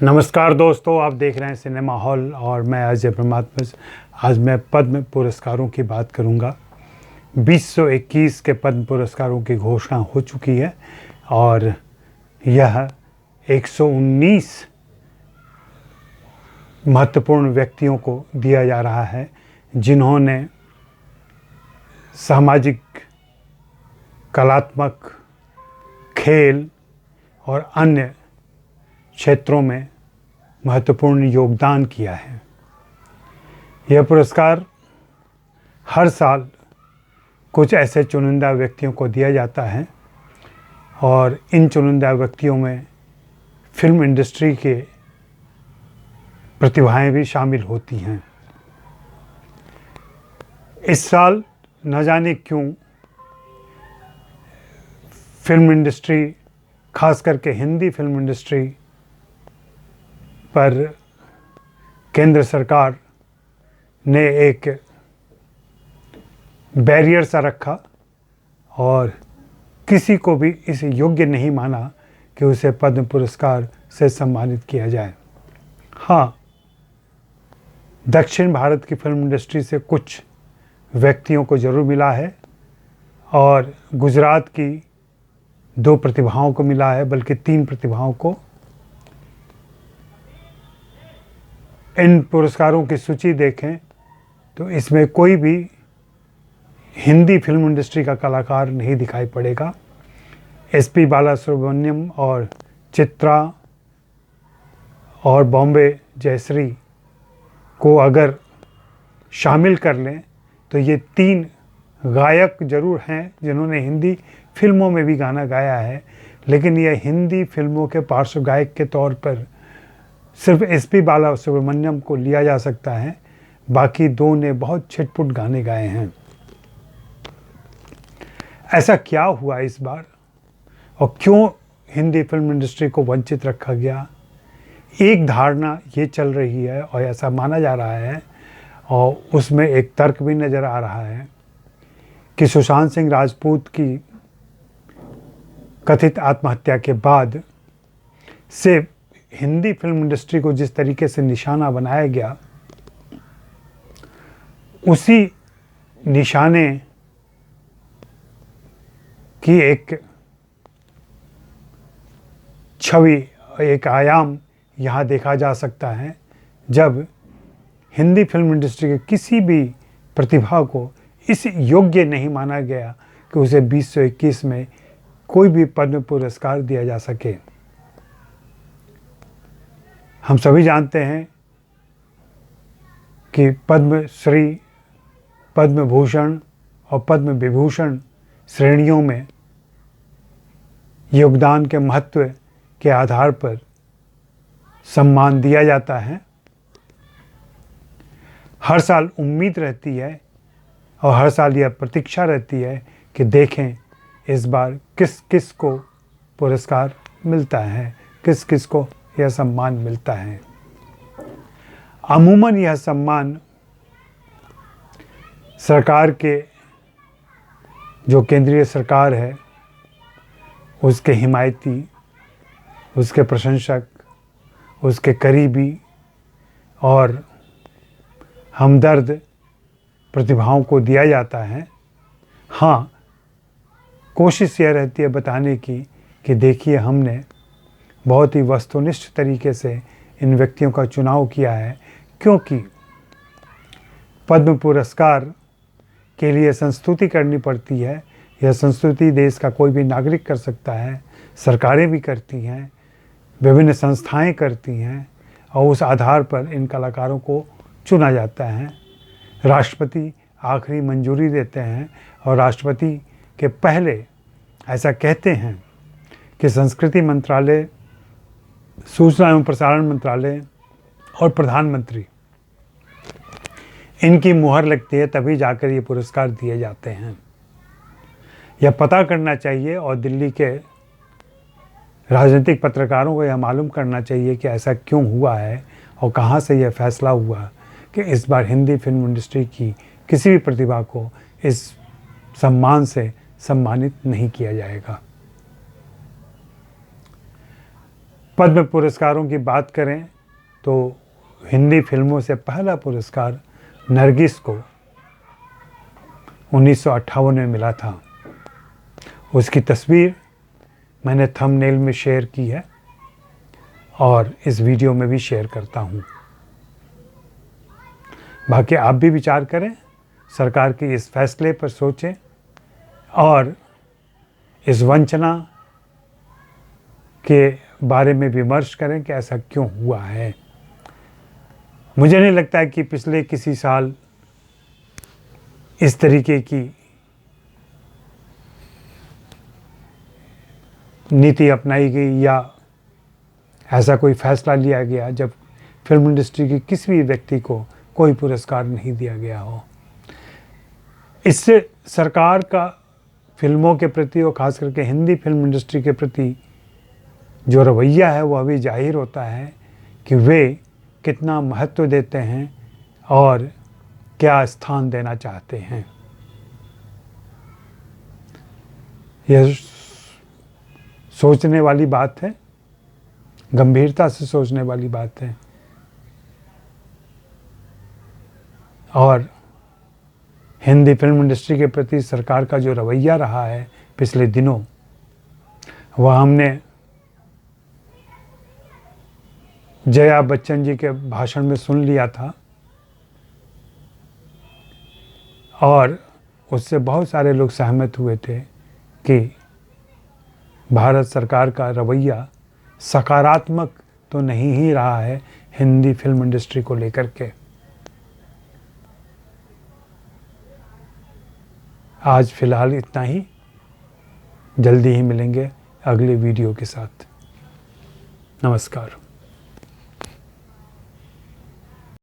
नमस्कार दोस्तों, आप देख रहे हैं सिनेमा हॉल और मैं अजय परमात्मा। आज मैं पद्म पुरस्कारों की बात करूंगा। 2021 के पद्म पुरस्कारों की घोषणा हो चुकी है और यह 119 महत्वपूर्ण व्यक्तियों को दिया जा रहा है जिन्होंने सामाजिक, कलात्मक, खेल और अन्य क्षेत्रों में महत्वपूर्ण योगदान किया है। यह पुरस्कार हर साल कुछ ऐसे चुनिंदा व्यक्तियों को दिया जाता है और इन चुनिंदा व्यक्तियों में फिल्म इंडस्ट्री के प्रतिभाएं भी शामिल होती हैं। इस साल न जाने क्यों फिल्म इंडस्ट्री, खास करके हिंदी फिल्म इंडस्ट्री पर केंद्र सरकार ने एक बैरियर सा रखा और किसी को भी इस योग्य नहीं माना कि उसे पद्म पुरस्कार से सम्मानित किया जाए। हाँ, दक्षिण भारत की फिल्म इंडस्ट्री से कुछ व्यक्तियों को ज़रूर मिला है और गुजरात की 2 प्रतिभाओं को मिला है, बल्कि 3 प्रतिभाओं को। इन पुरस्कारों की सूची देखें तो इसमें कोई भी हिंदी फिल्म इंडस्ट्री का कलाकार नहीं दिखाई पड़ेगा। एसपी बालासुब्रमण्यम और चित्रा और बॉम्बे जयश्री को अगर शामिल कर लें तो ये 3 गायक जरूर हैं जिन्होंने हिंदी फिल्मों में भी गाना गाया है, लेकिन यह हिंदी फिल्मों के पार्श्व गायक के तौर पर सिर्फ एसपी बालासुब्रमण्यम को लिया जा सकता है। बाकी 2 ने बहुत छिटपुट गाने गाए हैं। ऐसा क्या हुआ इस बार और क्यों हिंदी फिल्म इंडस्ट्री को वंचित रखा गया? एक धारणा ये चल रही है और ऐसा माना जा रहा है और उसमें एक तर्क भी नज़र आ रहा है कि सुशांत सिंह राजपूत की कथित आत्महत्या के बाद से हिंदी फिल्म इंडस्ट्री को जिस तरीके से निशाना बनाया गया, उसी निशाने की एक छवि, एक आयाम यहाँ देखा जा सकता है जब हिंदी फिल्म इंडस्ट्री के किसी भी प्रतिभा को इस योग्य नहीं माना गया कि उसे 2021 में कोई भी पद्म पुरस्कार दिया जा सके। हम सभी जानते हैं कि पद्मश्री, पद्म भूषण और पद्म विभूषण श्रेणियों में योगदान के महत्व के आधार पर सम्मान दिया जाता है। हर साल उम्मीद रहती है और हर साल यह प्रतीक्षा रहती है कि देखें इस बार किस किस को पुरस्कार मिलता है, किस किस को यह सम्मान मिलता है। अमूमन यह सम्मान सरकार के, जो केंद्रीय सरकार है, उसके हिमायती, उसके प्रशंसक, उसके करीबी और हमदर्द प्रतिभाओं को दिया जाता है। हाँ, कोशिश यह रहती है बताने की कि देखिए, हमने बहुत ही वस्तुनिष्ठ तरीके से इन व्यक्तियों का चुनाव किया है, क्योंकि पद्म पुरस्कार के लिए संस्तुति करनी पड़ती है। यह संस्तुति देश का कोई भी नागरिक कर सकता है, सरकारें भी करती हैं, विभिन्न संस्थाएं करती हैं और उस आधार पर इन कलाकारों को चुना जाता है। राष्ट्रपति आखिरी मंजूरी देते हैं और राष्ट्रपति के पहले ऐसा कहते हैं कि संस्कृति मंत्रालय, सूचना एवं प्रसारण मंत्रालय और प्रधानमंत्री, इनकी मुहर लगती है, तभी जाकर ये पुरस्कार दिए जाते हैं। यह पता करना चाहिए और दिल्ली के राजनीतिक पत्रकारों को यह मालूम करना चाहिए कि ऐसा क्यों हुआ है और कहाँ से यह फैसला हुआ कि इस बार हिंदी फिल्म इंडस्ट्री की किसी भी प्रतिभा को इस सम्मान से सम्मानित नहीं किया जाएगा। पद्म पुरस्कारों की बात करें तो हिंदी फिल्मों से पहला पुरस्कार नरगिस को 1958 में मिला था। उसकी तस्वीर मैंने थंबनेल में शेयर की है और इस वीडियो में भी शेयर करता हूँ। बाकी आप भी विचार करें, सरकार के इस फैसले पर सोचें और इस वंचना के बारे में विमर्श करें कि ऐसा क्यों हुआ है। मुझे नहीं लगता है कि पिछले किसी साल इस तरीके की नीति अपनाई गई या ऐसा कोई फैसला लिया गया जब फिल्म इंडस्ट्री के किसी भी व्यक्ति को कोई पुरस्कार नहीं दिया गया हो। इससे सरकार का फिल्मों के प्रति और ख़ास करके हिंदी फिल्म इंडस्ट्री के प्रति जो रवैया है वो अभी जाहिर होता है कि वे कितना महत्व देते हैं और क्या स्थान देना चाहते हैं। यह सोचने वाली बात है, गंभीरता से सोचने वाली बात है। और हिंदी फिल्म इंडस्ट्री के प्रति सरकार का जो रवैया रहा है पिछले दिनों, वह हमने जया बच्चन जी के भाषण में सुन लिया था और उससे बहुत सारे लोग सहमत हुए थे कि भारत सरकार का रवैया सकारात्मक तो नहीं ही रहा है हिंदी फिल्म इंडस्ट्री को लेकर के। आज फिलहाल इतना ही, जल्दी ही मिलेंगे अगले वीडियो के साथ। नमस्कार।